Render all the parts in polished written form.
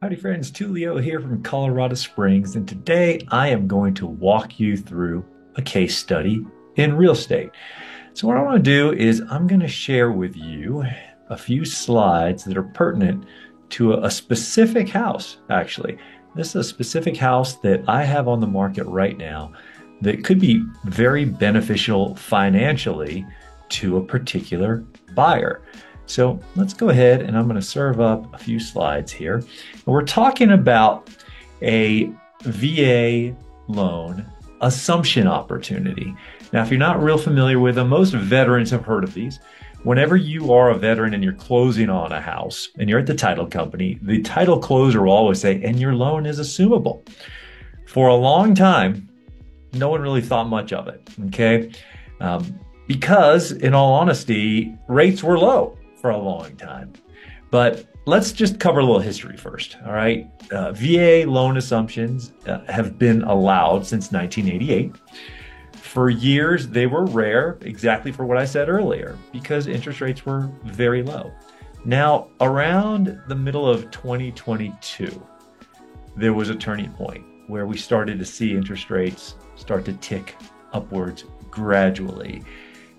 Howdy friends, Tulio here from Colorado Springs, and today I am going to walk you through a case study in real estate. So what I want to do is I'm going to share with you a few slides that are pertinent to a specific house, actually. This is a specific house that I have on the market right now that could be very beneficial financially to a particular buyer. So let's go ahead and I'm going to serve up a few slides here. And we're talking about a VA loan assumption opportunity. Now, if you're not real familiar with them, most veterans have heard of these. Whenever you are a veteran and you're closing on a house and you're at the title company, the title closer will always say, and your loan is assumable. For a long time, no one really thought much of it, okay? Because in all honesty, rates were low for a long time. But let's just cover a little history first, all right? VA loan assumptions have been allowed since 1988. For years, they were rare, exactly for what I said earlier, because interest rates were very low. Now, around the middle of 2022, there was a turning point where we started to see interest rates start to tick upwards gradually.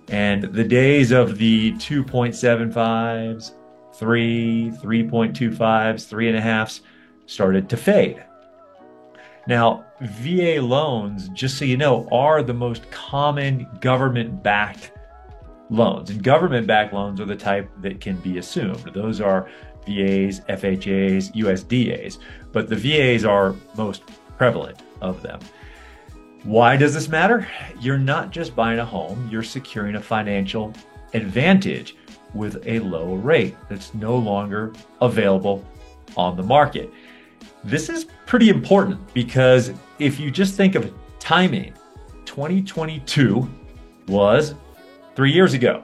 And the days of the 2.75s, 3.25s, 3.5s started to fade. Now, VA loans, just so you know, are the most common government-backed loans. And government-backed loans are the type that can be assumed. Those are VAs, FHAs, USDAs. But the VAs are most prevalent of them. Why does this matter? You're not just buying a home, you're securing a financial advantage with a low rate that's no longer available on the market. This is pretty important because if you just think of timing, 2022 was 3 years ago.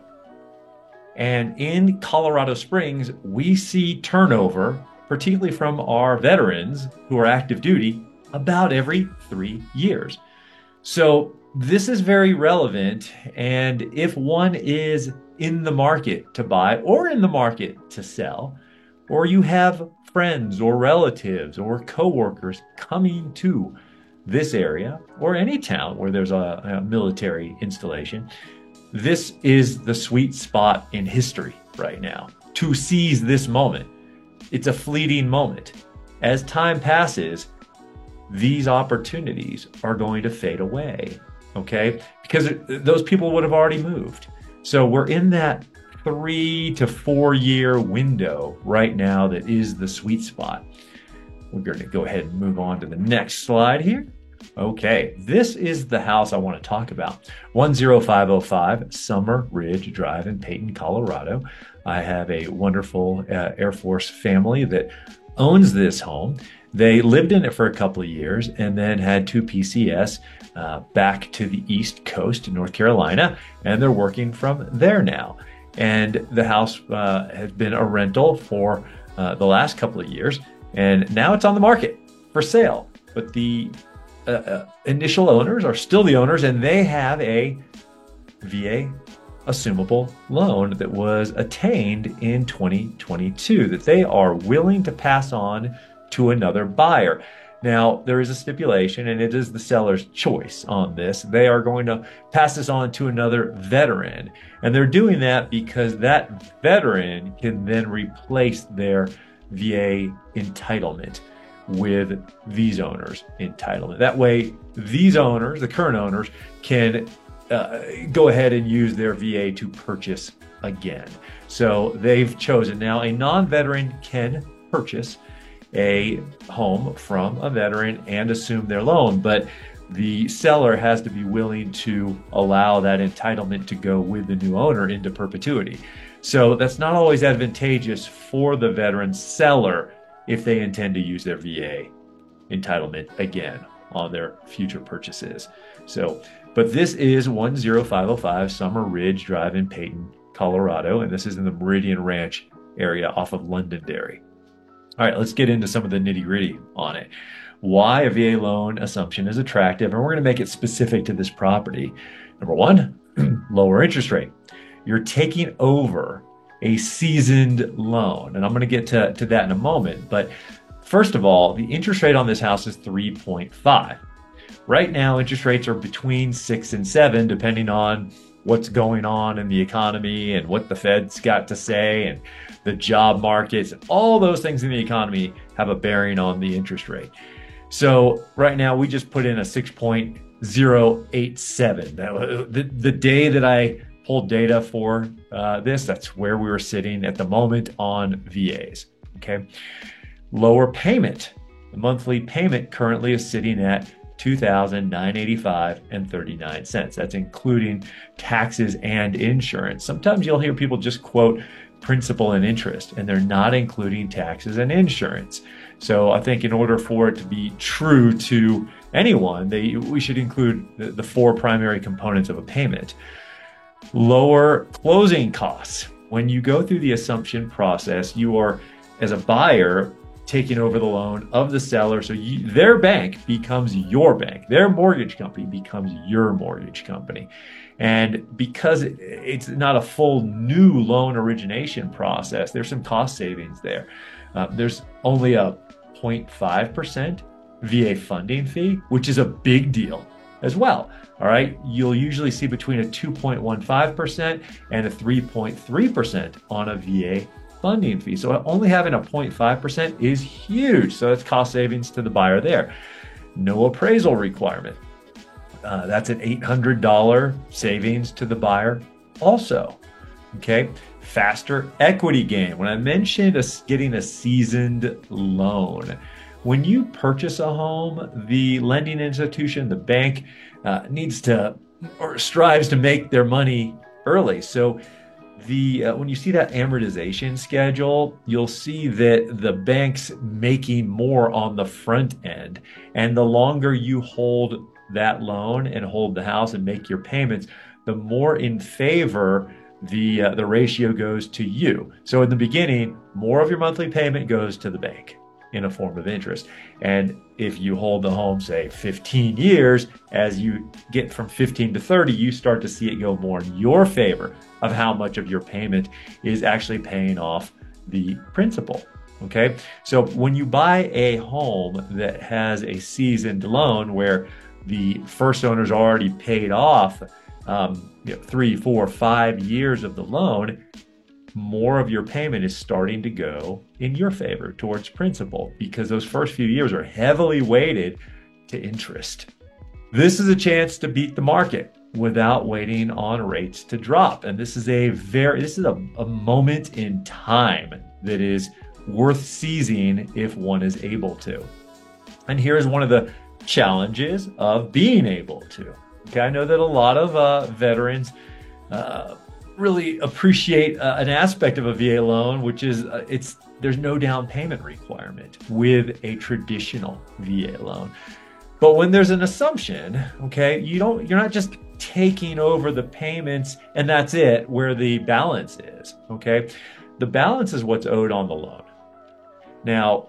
And in Colorado Springs, we see turnover, particularly from our veterans who are active duty, about every 3 years. So this is very relevant, and if one is in the market to buy or in the market to sell, or you have friends or relatives or coworkers coming to this area or any town where there's a military installation, this is the sweet spot in history right now to seize this moment. It's a fleeting moment. As time passes, these opportunities are going to fade away, okay? Because those people would have already moved. So we're in that 3 to 4 year window right now that is the sweet spot. We're going to go ahead and move on to the next slide here. Okay, this is the house I want to talk about. 10505 Summer Ridge Drive in Peyton, Colorado. I have a wonderful Air Force family that owns this home. They lived in it for a couple of years and then had 2 PCS back to the East Coast in North Carolina, and they're working from there now. And the house has been a rental for the last couple of years, and now it's on the market for sale. But the initial owners are still the owners, and they have a VA assumable loan that was attained in 2022 that they are willing to pass on to another buyer. Now, there is a stipulation, and it is the seller's choice on this. They are going to pass this on to another veteran, and they're doing that because that veteran can then replace their VA entitlement with these owners' entitlement. That way, these owners, the current owners, can go ahead and use their VA to purchase again. So they've chosen. Now, a non-veteran can purchase a home from a veteran and assume their loan, but the seller has to be willing to allow that entitlement to go with the new owner into perpetuity. So that's not always advantageous for the veteran seller if they intend to use their VA entitlement again on their future purchases. So, but this is 10505 Summer Ridge Drive in Peyton, Colorado, and this is in the Meridian Ranch area off of Londonderry. All right, let's get into some of the nitty-gritty on it. Why a VA loan assumption is attractive, and we're going to make it specific to this property. Number one, lower interest rate. You're taking over a seasoned loan, and I'm going to get to that in a moment. But First of all, the interest rate on this house is 3.5. Right now, interest rates are between 6 and 7, depending on what's going on in the economy and what the Fed's got to say, and the job markets, and all those things in the economy have a bearing on the interest rate. So right now we just put in a 6.087. The day that I pulled data for this, that's where we were sitting at the moment on VAs, okay? Lower payment. The monthly payment currently is sitting at $2,985.39. That's including taxes and insurance. Sometimes you'll hear people just quote principal and interest, and they're not including taxes and insurance. So I think in order for it to be true to anyone, we should include the four primary components of a payment. Lower closing costs. When you go through the assumption process, you are, as a buyer, taking over the loan of the seller. So their bank becomes your bank. Their mortgage company becomes your mortgage company. And because it's not a full new loan origination process, there's some cost savings there. There's only a 0.5% VA funding fee, which is a big deal as well. All right. You'll usually see between a 2.15% and a 3.3% on a VA funding fee. So only having a 0.5% is huge. So that's cost savings to the buyer there. No appraisal requirement. That's an $800 savings to the buyer also. Okay. Faster equity gain. When I mentioned getting a seasoned loan, when you purchase a home, the lending institution, the bank, needs to or strives to make their money early. So when you see that amortization schedule, you'll see that the bank's making more on the front end. And the longer you hold that loan and hold the house and make your payments, the more in favor the ratio goes to you. So in the beginning, more of your monthly payment goes to the bank in a form of interest. And if you hold the home, say 15 years, as you get from 15 to 30, you start to see it go more in your favor of how much of your payment is actually paying off the principal. Okay. So when you buy a home that has a seasoned loan where the first owner's already paid off 3, 4, 5 years of the loan, more of your payment is starting to go in your favor towards principal because those first few years are heavily weighted to interest. This is a chance to beat the market without waiting on rates to drop. And this is a moment in time that is worth seizing if one is able to. And here is one of the challenges of being able to. Okay, I know that a lot of veterans really appreciate an aspect of a VA loan, which is there's no down payment requirement with a traditional VA loan. But when there's an assumption, okay, you're not just taking over the payments and that's it, where the balance is. Okay, the balance is what's owed on the loan. Now,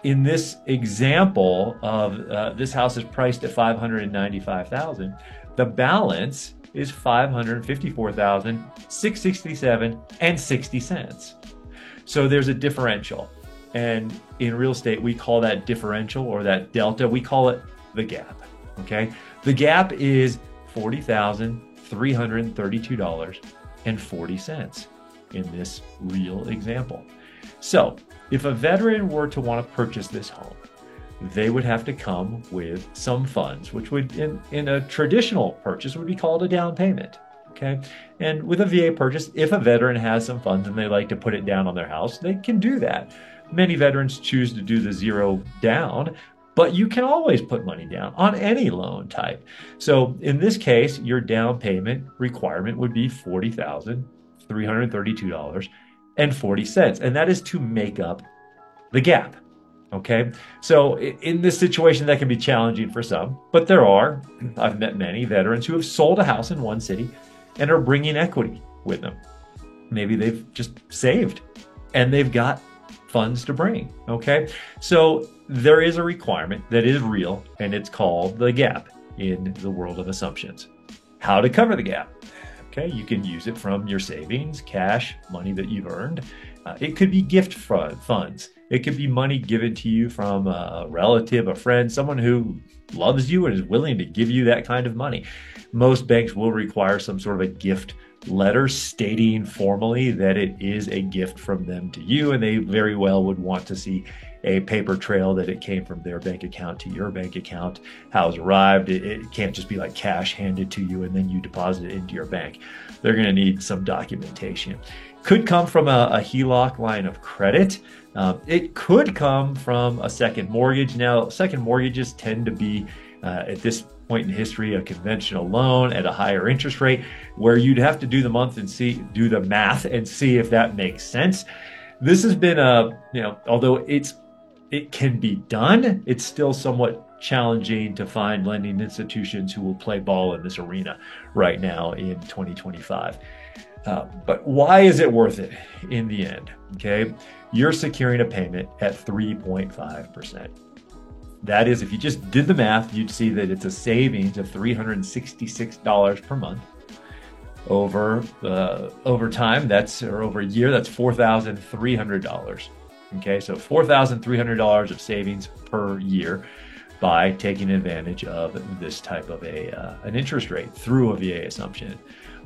in this example of this house is priced at $595,000, the balance is $554,667.60. So there's a differential. And in real estate, we call that differential or that delta, we call it the gap. Okay. The gap is $40,332.40 in this real example. So if a veteran were to want to purchase this home, they would have to come with some funds, which would, in a traditional purchase, would be called a down payment. Okay. And with a VA purchase, if a veteran has some funds and they like to put it down on their house, they can do that. Many veterans choose to do the zero down, but you can always put money down on any loan type. So in this case, your down payment requirement would be $40,332.40. And that is to make up the gap. Okay. So in this situation, that can be challenging for some, but I've met many veterans who have sold a house in one city and are bringing equity with them. Maybe they've just saved and they've got funds to bring. Okay. So there is a requirement that is real, and it's called the gap in the world of assumptions. How to cover the gap? Okay, you can use it from your savings, cash, money that you've earned. It could be gift funds. It could be money given to you from a relative, a friend, someone who loves you and is willing to give you that kind of money. Most banks will require some sort of a gift letter stating formally that it is a gift from them to you, and they very well would want to see a paper trail that it came from their bank account to your bank account, how it's arrived. It can't just be like cash handed to you and then you deposit it into your bank. They're going to need some documentation. Could come from a HELOC line of credit. It could come from a second mortgage. Now, second mortgages tend to be, at this point in history, a conventional loan at a higher interest rate, where you'd have to do the math and see if that makes sense. This has been although it can be done, it's still somewhat challenging to find lending institutions who will play ball in this arena right now in 2025. But why is it worth it in the end? Okay, you're securing a payment at 3.5%. That is, if you just did the math, you'd see that it's a savings of $366 per month. Over time, or over a year, that's $4,300. Okay, so $4,300 of savings per year by taking advantage of this type of an interest rate through a VA assumption.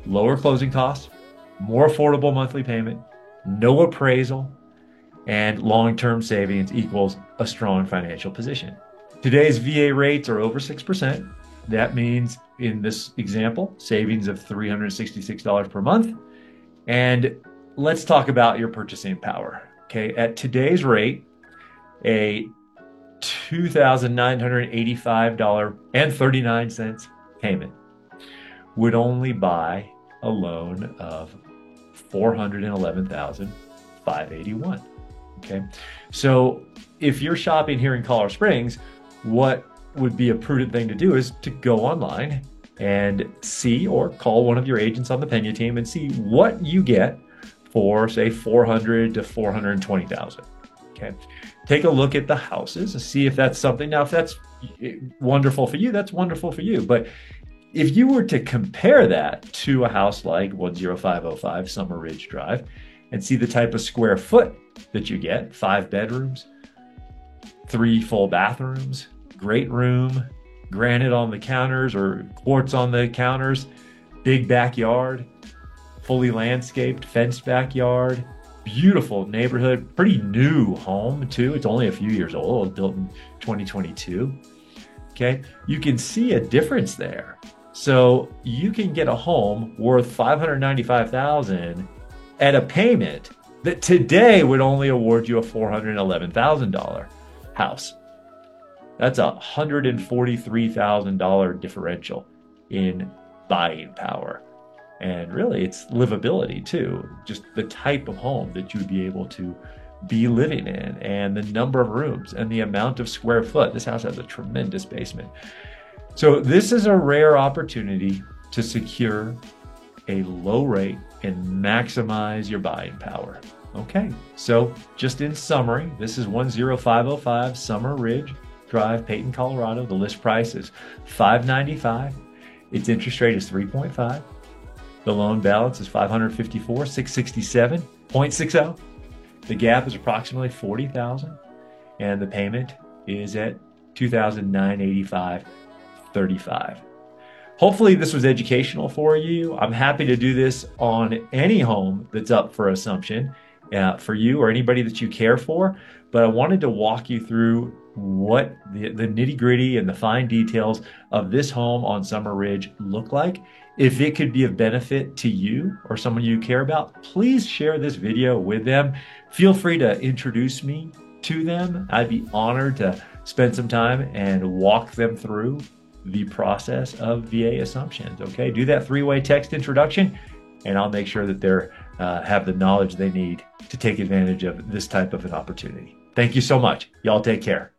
Lower closing costs, more affordable monthly payment, no appraisal, and long-term savings equals a strong financial position. Today's VA rates are over 6%. That means, in this example, savings of $366 per month. And let's talk about your purchasing power. Okay, at today's rate, a $2,985.39 payment would only buy a loan of $411,581. Okay, so if you're shopping here in Colorado Springs, what would be a prudent thing to do is to go online and see, or call one of your agents on the Pena team and see what you get for, say, $400,000 to $420,000. Okay, take a look at the houses and see if that's something. Now, if that's wonderful for you, that's wonderful for you. But if you were to compare that to a house like 10505 Summer Ridge Drive and see the type of square foot that you get, 5 bedrooms, 3 full bathrooms, great room, granite on the counters or quartz on the counters, big backyard, fully landscaped, fenced backyard, beautiful neighborhood, pretty new home too. It's only a few years old, built in 2022. Okay, you can see a difference there. So you can get a home worth $595,000 at a payment that today would only award you a $411,000 house. That's a $143,000 differential in buying power. And really, it's livability too. Just the type of home that you'd be able to be living in, and the number of rooms and the amount of square foot. This house has a tremendous basement. So this is a rare opportunity to secure a low rate and maximize your buying power. Okay, so just in summary, this is 10505 Summer Ridge Drive, Peyton, Colorado. The list price is $595. Its interest rate is 3.5. The loan balance is $554,667.60. The gap is approximately $40,000, and the payment is at $2,985.35. Hopefully this was educational for you. I'm happy to do this on any home that's up for assumption for you or anybody that you care for, but I wanted to walk you through what the nitty-gritty and the fine details of this home on Summer Ridge look like. If it could be of benefit to you or someone you care about, please share this video with them. Feel free to introduce me to them. I'd be honored to spend some time and walk them through the process of VA assumptions. Okay, do that 3-way text introduction, and I'll make sure that they have the knowledge they need to take advantage of this type of an opportunity. Thank you so much. Y'all take care.